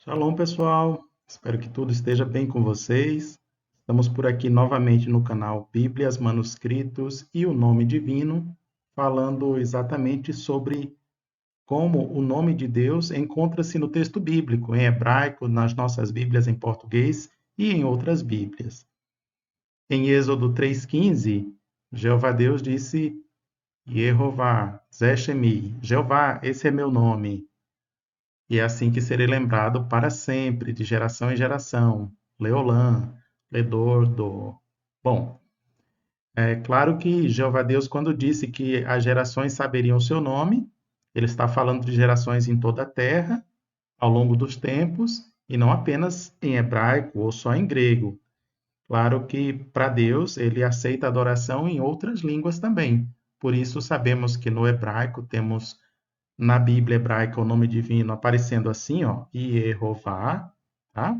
Shalom, pessoal. Espero que tudo esteja bem com vocês. Estamos por aqui novamente no canal Bíblias, Manuscritos e o Nome Divino, falando exatamente sobre como o nome de Deus encontra-se no texto bíblico, em hebraico, nas nossas Bíblias em português e em outras Bíblias. Em Êxodo 3,15, Jeová Deus disse: Yehová, Zé-Shemi, Jeová, esse é meu nome. E é assim que serei lembrado para sempre, de geração em geração. Leolã, Ledordo. Bom, é claro que Jeová Deus, quando disse que as gerações saberiam o seu nome, ele está falando de gerações em toda a terra, ao longo dos tempos, e não apenas em hebraico ou só em grego. Claro que para Deus ele aceita adoração em outras línguas também. Por isso sabemos que no hebraico temos na Bíblia hebraica o nome divino aparecendo assim, ó, Yehová, tá?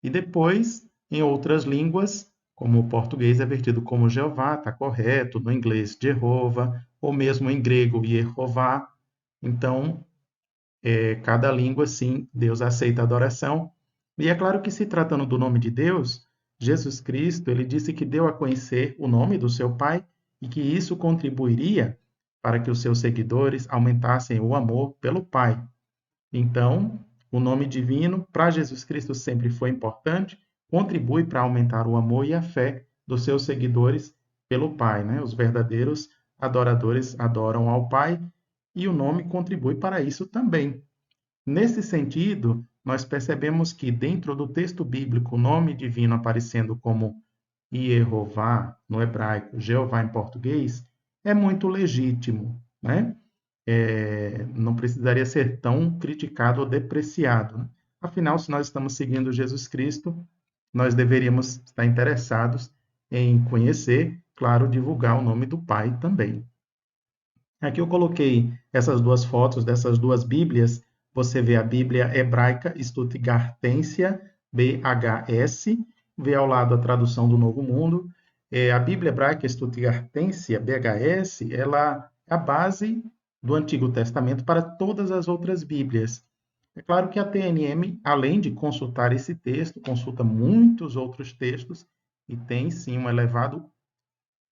E depois, em outras línguas, como o português é vertido como Jeová, tá correto, no inglês Jehová, ou mesmo em grego Yehová. Então, cada língua, sim, Deus aceita a adoração. E é claro que se tratando do nome de Deus, Jesus Cristo, ele disse que deu a conhecer o nome do seu Pai e que isso contribuiria para que os seus seguidores aumentassem o amor pelo Pai. Então, o nome divino para Jesus Cristo sempre foi importante, contribui para aumentar o amor e a fé dos seus seguidores pelo Pai, né? Os verdadeiros adoradores adoram ao Pai e o nome contribui para isso também. Nesse sentido, nós percebemos que dentro do texto bíblico, o nome divino aparecendo como Yehová no hebraico, Jeová em português, é muito legítimo, né? Não precisaria ser tão criticado ou depreciado, né? Afinal, se nós estamos seguindo Jesus Cristo, nós deveríamos estar interessados em conhecer, claro, divulgar o nome do Pai também. Aqui eu coloquei essas duas fotos dessas duas Bíblias. Você vê a Bíblia hebraica Stuttgartensia, BHS, vê ao lado a tradução do Novo Mundo. A Bíblia hebraica Stuttgartensia, BHS, ela é a base do Antigo Testamento para todas as outras Bíblias. É claro que a TNM, além de consultar esse texto, consulta muitos outros textos e tem sim um elevado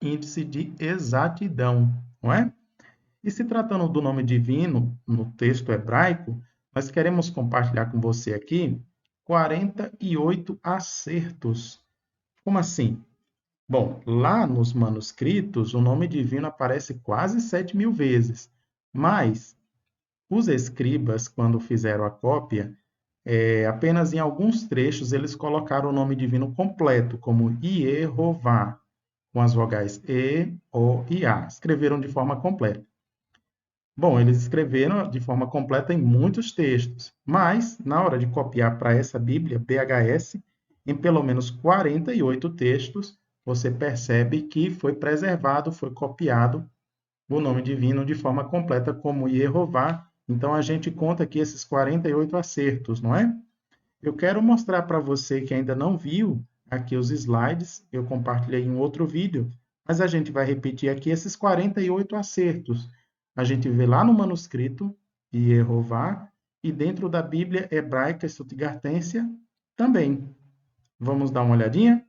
índice de exatidão, não é? E se tratando do nome divino no texto hebraico, nós queremos compartilhar com você aqui 48 acertos. Como assim? Bom, lá nos manuscritos, o nome divino aparece quase 7.000 vezes, mas os escribas, quando fizeram a cópia, apenas em alguns trechos eles colocaram o nome divino completo, como Iehová, com as vogais E, O e A. Escreveram de forma completa. Bom, eles escreveram de forma completa em muitos textos, mas na hora de copiar para essa Bíblia BHS, em pelo menos 48 textos, você percebe que foi preservado, foi copiado o nome divino de forma completa como Yehová. Então a gente conta aqui esses 48 acertos, não é? Eu quero mostrar para você que ainda não viu aqui os slides, eu compartilhei em outro vídeo, mas a gente vai repetir aqui esses 48 acertos. A gente vê lá no manuscrito Yehová e dentro da Bíblia hebraica Stuttgartensia também. Vamos dar uma olhadinha?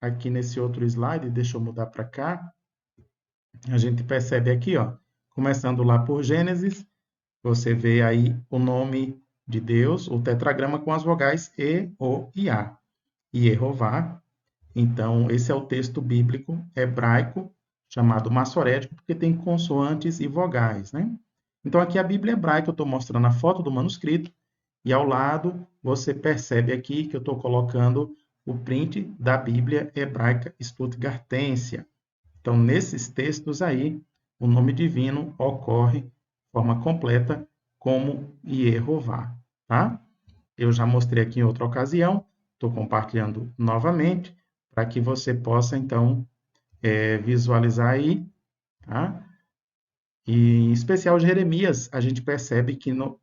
Aqui nesse outro slide, deixa eu mudar para cá. A gente percebe aqui, ó, começando lá por Gênesis, você vê aí o nome de Deus, o tetragrama com as vogais E, O e A. Yehová. Então, esse é o texto bíblico hebraico, chamado massorético, porque tem consoantes e vogais, né? Então, aqui a Bíblia hebraica, eu estou mostrando a foto do manuscrito, e ao lado você percebe aqui que eu estou colocando o print da Bíblia hebraica Stuttgartensia. Então, nesses textos aí, o nome divino ocorre de forma completa como Yehová, tá? Eu já mostrei aqui em outra ocasião, estou compartilhando novamente, para que você possa, então, visualizar aí, tá? E, em especial, Jeremias, a gente percebe que no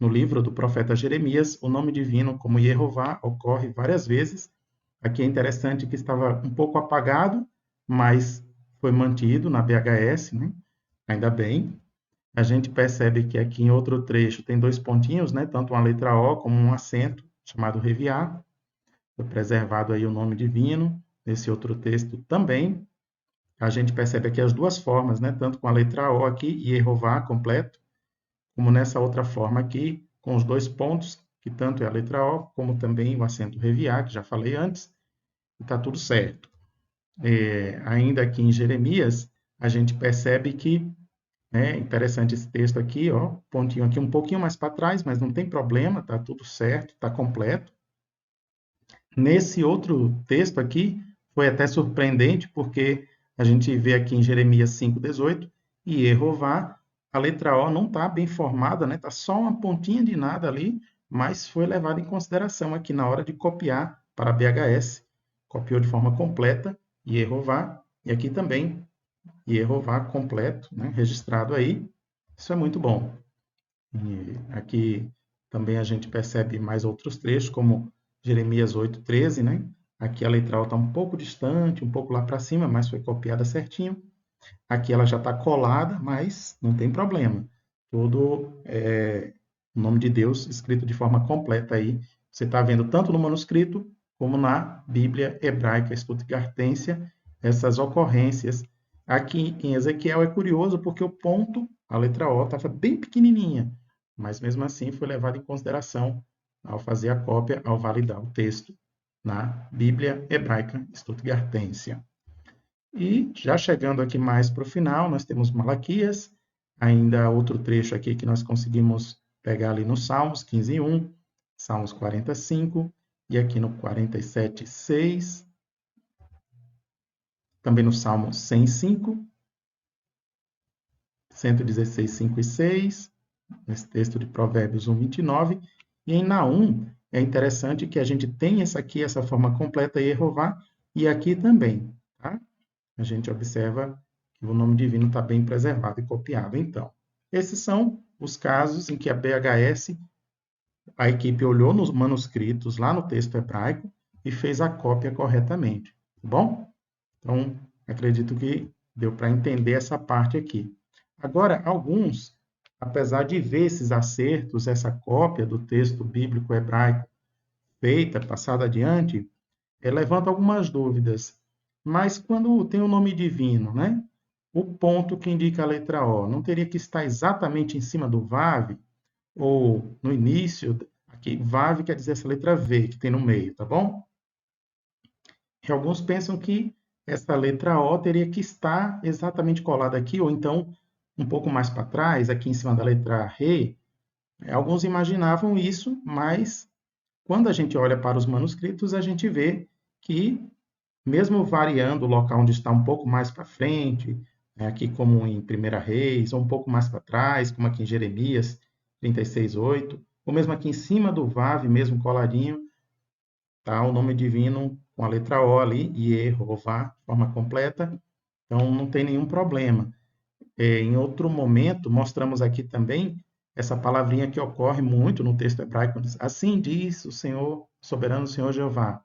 livro do profeta Jeremias, o nome divino como Yehová ocorre várias vezes. Aqui é interessante que estava um pouco apagado, mas foi mantido na BHS, né? Ainda bem. A gente percebe que aqui em outro trecho tem dois pontinhos, né? Tanto uma letra O como um acento, chamado reviar. Foi preservado aí o nome divino. Nesse outro texto também. A gente percebe aqui as duas formas, né? Tanto com a letra O aqui, Yehová completo, como nessa outra forma aqui, com os dois pontos, que tanto é a letra O, como também o acento reviar, que já falei antes, e está tudo certo. Ainda aqui em Jeremias, a gente percebe que, né, interessante esse texto aqui, ó, pontinho aqui um pouquinho mais para trás, mas não tem problema, está tudo certo, está completo. Nesse outro texto aqui, foi até surpreendente, porque a gente vê aqui em Jeremias 5,18, e Jeová, a letra O não está bem formada, né? Está só uma pontinha de nada ali, mas foi levada em consideração aqui na hora de copiar para BHS. Copiou de forma completa, Jeová, e aqui também, Jeová completo, né? Registrado aí. Isso é muito bom. E aqui também a gente percebe mais outros trechos, como Jeremias 8,13, né? Aqui a letra O está um pouco distante, um pouco lá para cima, mas foi copiada certinho. Aqui ela já está colada, mas não tem problema. Todo o nome de Deus escrito de forma completa aí. Você está vendo tanto no manuscrito como na Bíblia hebraica Stuttgartensia, essas ocorrências. Aqui em Ezequiel é curioso porque o ponto, a letra O, estava bem pequenininha, mas mesmo assim foi levado em consideração ao fazer a cópia, ao validar o texto na Bíblia hebraica Stuttgartensia. E já chegando aqui mais para o final, nós temos Malaquias, ainda outro trecho aqui que nós conseguimos pegar ali no Salmos 15:1, Salmos 45, e aqui no 47:6, também no Salmo 105, 116, 5 e 6, nesse texto de Provérbios 1:29, e em Naum é interessante que a gente tem essa forma completa, Jeová, e aqui também, tá? A gente observa que o nome divino está bem preservado e copiado. Então, esses são os casos em que a BHS, a equipe olhou nos manuscritos, lá no texto hebraico, e fez a cópia corretamente. Tá bom? Então, acredito que deu para entender essa parte aqui. Agora, alguns, apesar de ver esses acertos, essa cópia do texto bíblico hebraico feita, passada adiante, levanta algumas dúvidas. Mas quando tem o nome divino, né? O ponto que indica a letra O não teria que estar exatamente em cima do VAV ou no início? Aqui, VAV quer dizer essa letra V que tem no meio, tá bom? E alguns pensam que essa letra O teria que estar exatamente colada aqui, ou então um pouco mais para trás, aqui em cima da letra R. Alguns imaginavam isso, mas quando a gente olha para os manuscritos, a gente vê que mesmo variando o local onde está um pouco mais para frente, né, aqui como em Primeira Reis, ou um pouco mais para trás, como aqui em Jeremias 36:8, ou mesmo aqui em cima do Vav, mesmo coladinho, tá o nome divino com a letra O ali, Yehová, de forma completa, então não tem nenhum problema. Em outro momento, mostramos aqui também essa palavrinha que ocorre muito no texto hebraico, diz, assim diz o Senhor, soberano Senhor Jeová.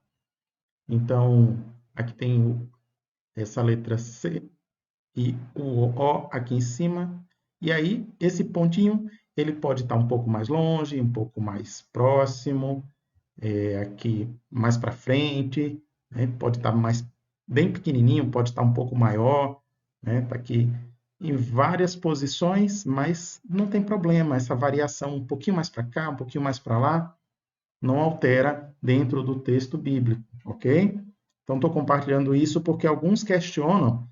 Então, aqui tem essa letra C e o O aqui em cima. E aí, esse pontinho, ele pode estar um pouco mais longe, um pouco mais próximo, aqui mais para frente, né? Pode estar mais bem pequenininho, pode estar um pouco maior, né? Está aqui em várias posições, mas não tem problema. Essa variação um pouquinho mais para cá, um pouquinho mais para lá, não altera dentro do texto bíblico, ok? Então, estou compartilhando isso porque alguns questionam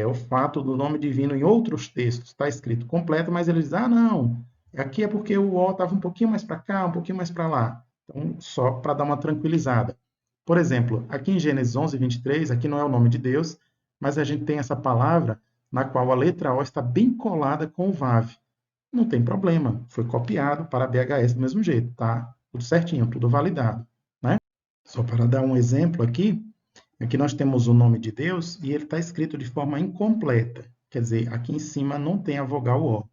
o fato do nome divino em outros textos está escrito completo, mas eles dizem, não, aqui é porque o O estava um pouquinho mais para cá, um pouquinho mais para lá. Então, só para dar uma tranquilizada. Por exemplo, aqui em Gênesis 11:23, aqui não é o nome de Deus, mas a gente tem essa palavra na qual a letra O está bem colada com o Vav. Não tem problema, foi copiado para a BHS do mesmo jeito, tá? Tudo certinho, tudo validado, né? Só para dar um exemplo aqui, aqui nós temos o nome de Deus e ele está escrito de forma incompleta. Quer dizer, aqui em cima não tem a vogal O.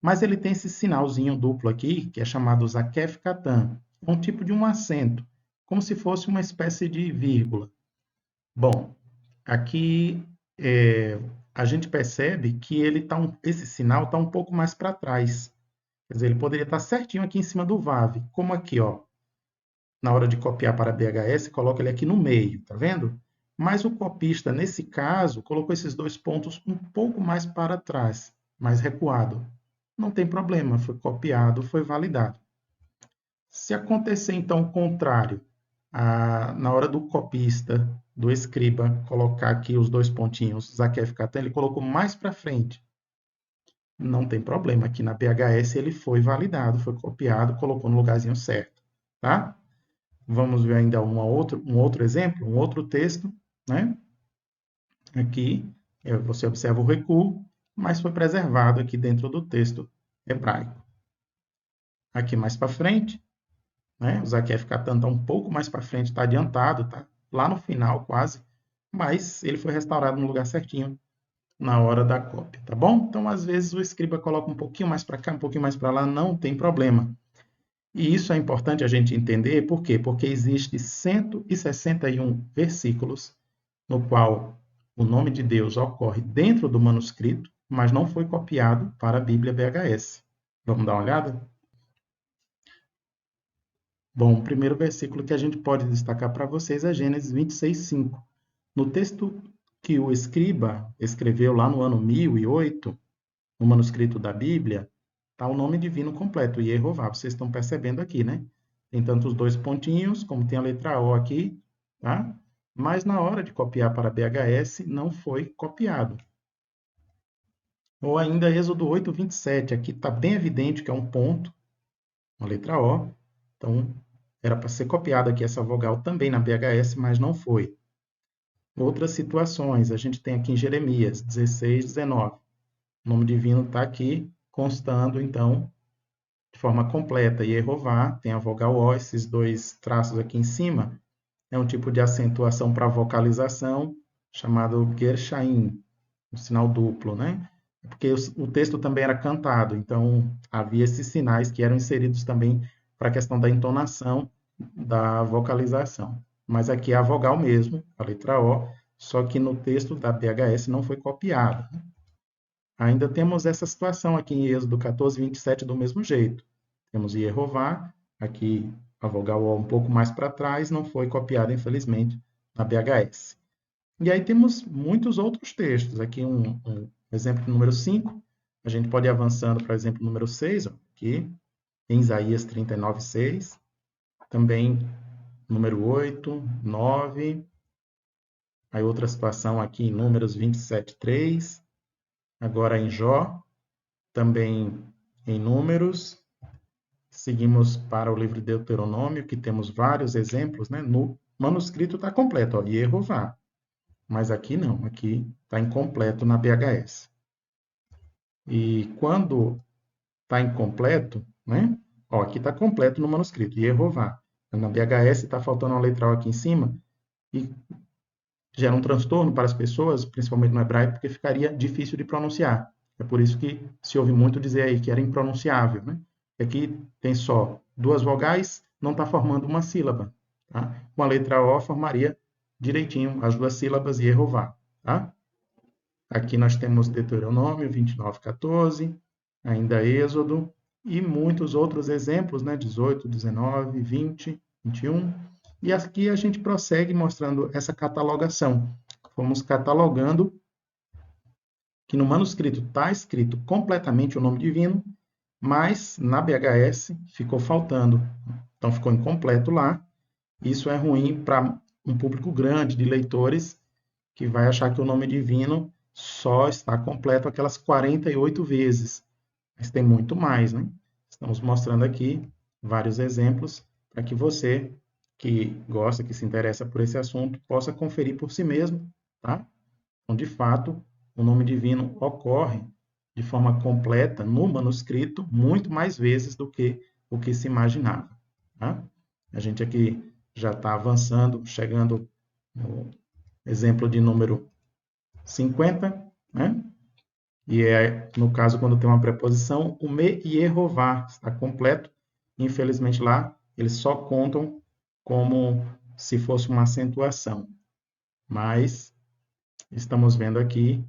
Mas ele tem esse sinalzinho duplo aqui, que é chamado Zakef Katan. É um tipo de um acento, como se fosse uma espécie de vírgula. Bom, aqui a gente percebe que esse sinal está um pouco mais para trás. Quer dizer, ele poderia estar certinho aqui em cima do VAV, como aqui, ó. Na hora de copiar para BHS, coloca ele aqui no meio, tá vendo? Mas o copista, nesse caso, colocou esses dois pontos um pouco mais para trás, mais recuado. Não tem problema, foi copiado, foi validado. Se acontecer, então, o contrário, na hora do copista, do escriba, colocar aqui os dois pontinhos, Zaquef Catan, ele colocou mais para frente. Não tem problema, aqui na BHS ele foi validado, foi copiado, colocou no lugarzinho certo, tá? Vamos ver ainda um outro exemplo, um outro texto, né? Aqui, você observa o recuo, mas foi preservado aqui dentro do texto hebraico. Aqui mais para frente, né? O Zaquef Catan está um pouco mais para frente, está adiantado, tá lá no final quase, mas ele foi restaurado no lugar certinho na hora da cópia, tá bom? Então, às vezes, o escriba coloca um pouquinho mais para cá, um pouquinho mais para lá, não tem problema. E isso é importante a gente entender, por quê? Porque existe 161 versículos no qual o nome de Deus ocorre dentro do manuscrito, mas não foi copiado para a Bíblia BHS. Vamos dar uma olhada? Bom, o primeiro versículo que a gente pode destacar para vocês é Gênesis 26:5. No texto que o escriba escreveu lá no ano 1008, no manuscrito da Bíblia, está o nome divino completo, Yehová. Vocês estão percebendo aqui, né? Tem tanto os dois pontinhos, como tem a letra O aqui, tá? Mas na hora de copiar para BHS, não foi copiado. Ou ainda Êxodo 8:27, aqui está bem evidente que é um ponto, uma letra O. Então, era para ser copiado aqui essa vogal também na BHS, mas não foi. Outras situações, a gente tem aqui em Jeremias 16:19. O nome divino está aqui, constando, então, de forma completa. Yehová tem a vogal O, esses dois traços aqui em cima, é um tipo de acentuação para vocalização, chamado Gershaim, um sinal duplo, né? Porque o texto também era cantado, então havia esses sinais que eram inseridos também para a questão da entonação, da vocalização. Mas aqui é a vogal mesmo, a letra O, só que no texto da BHS não foi copiado. Ainda temos essa situação aqui em Êxodo 14:27 do mesmo jeito. Temos Yehová, aqui a vogal O um pouco mais para trás, não foi copiada, infelizmente, na BHS. E aí temos muitos outros textos. Aqui um exemplo número 5. A gente pode ir avançando para o exemplo número 6, aqui, em Isaías 39:6. Também número 8, 9. Aí outra situação aqui em Números 27:3. Agora em Jó, também em Números. Seguimos para o livro de Deuteronômio, que temos vários exemplos, né? No manuscrito está completo, ó, Yehová. Mas aqui não, aqui está incompleto na BHS. E quando está incompleto, né? Ó, aqui está completo no manuscrito, Yehová. Na BHS está faltando uma letra O aqui em cima e gera um transtorno para as pessoas, principalmente no hebraico, porque ficaria difícil de pronunciar. É por isso que se ouve muito dizer aí que era impronunciável, né? Aqui tem só duas vogais, não está formando uma sílaba. Tá? Com a letra O formaria direitinho as duas sílabas Yehová. Tá? Aqui nós temos Deuteronômio 29:14, ainda Êxodo e muitos outros exemplos, né? 18, 19, 20, 21. E aqui a gente prossegue mostrando essa catalogação. Fomos catalogando que no manuscrito está escrito completamente o nome divino, mas na BHS ficou faltando. Então ficou incompleto lá. Isso é ruim para um público grande de leitores que vai achar que o nome divino só está completo aquelas 48 vezes. Mas tem muito mais, né? Estamos mostrando aqui vários exemplos para que você que gosta, que se interessa por esse assunto, possa conferir por si mesmo, tá? Então, de fato, o nome divino ocorre de forma completa no manuscrito muito mais vezes do que o que se imaginava, tá? A gente aqui já está avançando, chegando no exemplo de número 50, né? E é, no caso, quando tem uma preposição, o me e Yehová está completo. Infelizmente, lá, eles só contam como se fosse uma acentuação. Mas estamos vendo aqui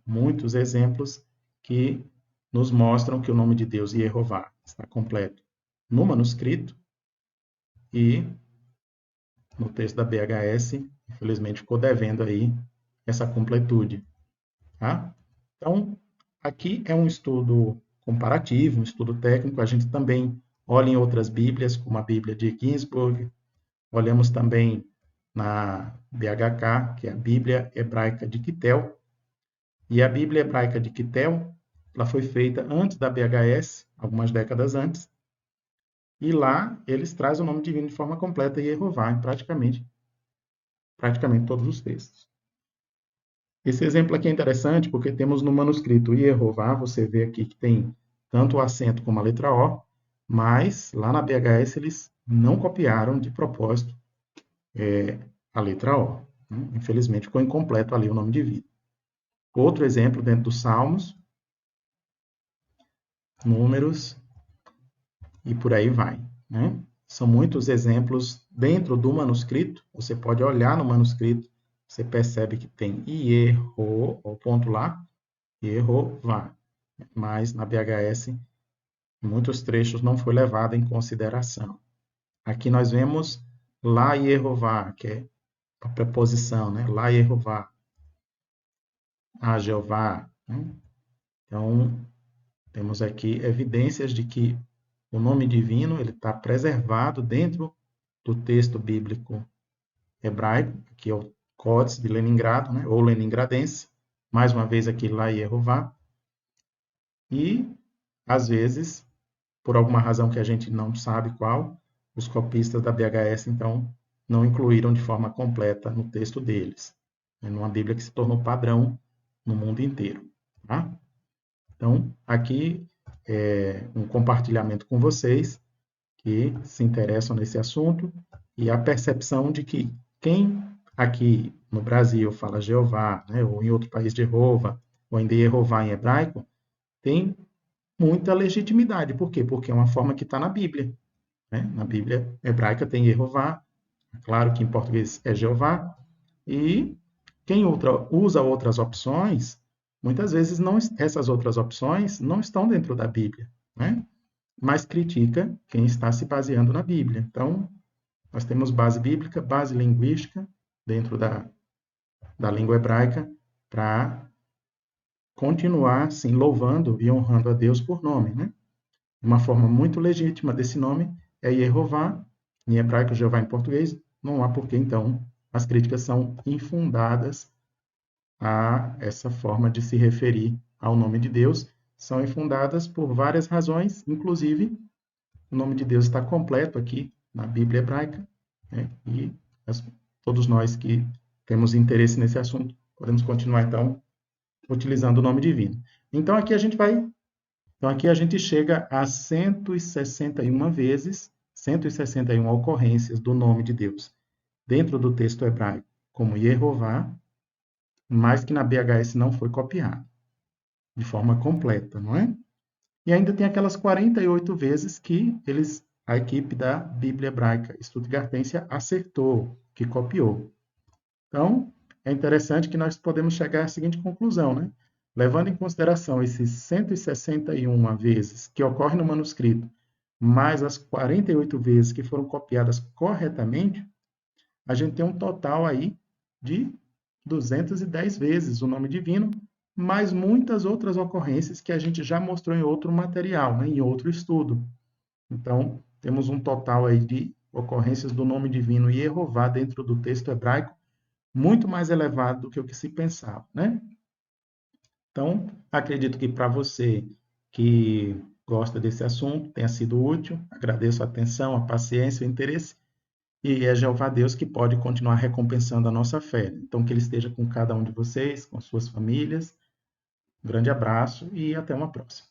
muitos exemplos que nos mostram que o nome de Deus, Jeová, está completo no manuscrito e no texto da BHS, infelizmente ficou devendo aí essa completude, tá? Então, aqui é um estudo comparativo, um estudo técnico. A gente também olha em outras Bíblias, como a Bíblia de Ginsburg, olhamos também na BHK, que é a Bíblia Hebraica de Quitel, e a Bíblia Hebraica de Quitel, ela foi feita antes da BHS, algumas décadas antes, e lá eles trazem o nome divino de forma completa, Jeová, em praticamente todos os textos. Esse exemplo aqui é interessante porque temos no manuscrito Jeová, você vê aqui que tem tanto o acento como a letra O, mas lá na BHS eles não copiaram de propósito a letra O. Infelizmente ficou incompleto ali o nome divino. Outro exemplo dentro dos Salmos, Números e por aí vai, né? São muitos exemplos dentro do manuscrito. Você pode olhar no manuscrito, você percebe que tem Ierro, o ponto lá, Jeová. Mas na BHS, muitos trechos não foi levado em consideração. Aqui nós vemos lá Jeová, que é a preposição, né? Lá Jeová, a Jeová. Né? Então, temos aqui evidências de que o nome divino ele está preservado dentro do texto bíblico hebraico, que é o Códice de Leningrado, né? Ou Leningradense. Mais uma vez aqui lá Jeová. E, às vezes, por alguma razão que a gente não sabe qual, os copistas da BHS, então, não incluíram de forma completa no texto deles, numa Bíblia que se tornou padrão no mundo inteiro. Tá? Então, aqui é um compartilhamento com vocês que se interessam nesse assunto e a percepção de que quem aqui no Brasil fala Jeová, né, ou em outro país Jeová, ou ainda Jeová em hebraico, tem muita legitimidade. Por quê? Porque é uma forma que está na Bíblia. Né? Na Bíblia hebraica tem Jeová, claro que em português é Jeová, e quem usa outras opções, muitas vezes essas outras opções não estão dentro da Bíblia, né? Mas critica quem está se baseando na Bíblia. Então, nós temos base bíblica, base linguística dentro da língua hebraica para continuar, sim, louvando e honrando a Deus por nome, né? Uma forma muito legítima desse nome é Jeová, em hebraico Jeová em português, não há porquê, então, as críticas são infundadas a essa forma de se referir ao nome de Deus, são infundadas por várias razões, inclusive o nome de Deus está completo aqui na Bíblia hebraica, né? E todos nós que temos interesse nesse assunto, podemos continuar, então, utilizando o nome divino. Então, aqui a gente chega a 161 vezes, 161 ocorrências do nome de Deus dentro do texto hebraico, como Jeová, mas que na BHS não foi copiado de forma completa, não é? E ainda tem aquelas 48 vezes que a equipe da Bíblia Hebraica Stuttgartense acertou, que copiou. Então, é interessante que nós podemos chegar à seguinte conclusão, né? Levando em consideração esses 161 vezes que ocorrem no manuscrito, mais as 48 vezes que foram copiadas corretamente, a gente tem um total aí de 210 vezes o nome divino, mais muitas outras ocorrências que a gente já mostrou em outro material, né, em outro estudo. Então, temos um total aí de ocorrências do nome divino Jeová dentro do texto hebraico, muito mais elevado do que o que se pensava, né? Então, acredito que para você que gosta desse assunto tenha sido útil. Agradeço a atenção, a paciência, o interesse. E é Jeová Deus que pode continuar recompensando a nossa fé. Então, que Ele esteja com cada um de vocês, com suas famílias. Um grande abraço e até uma próxima.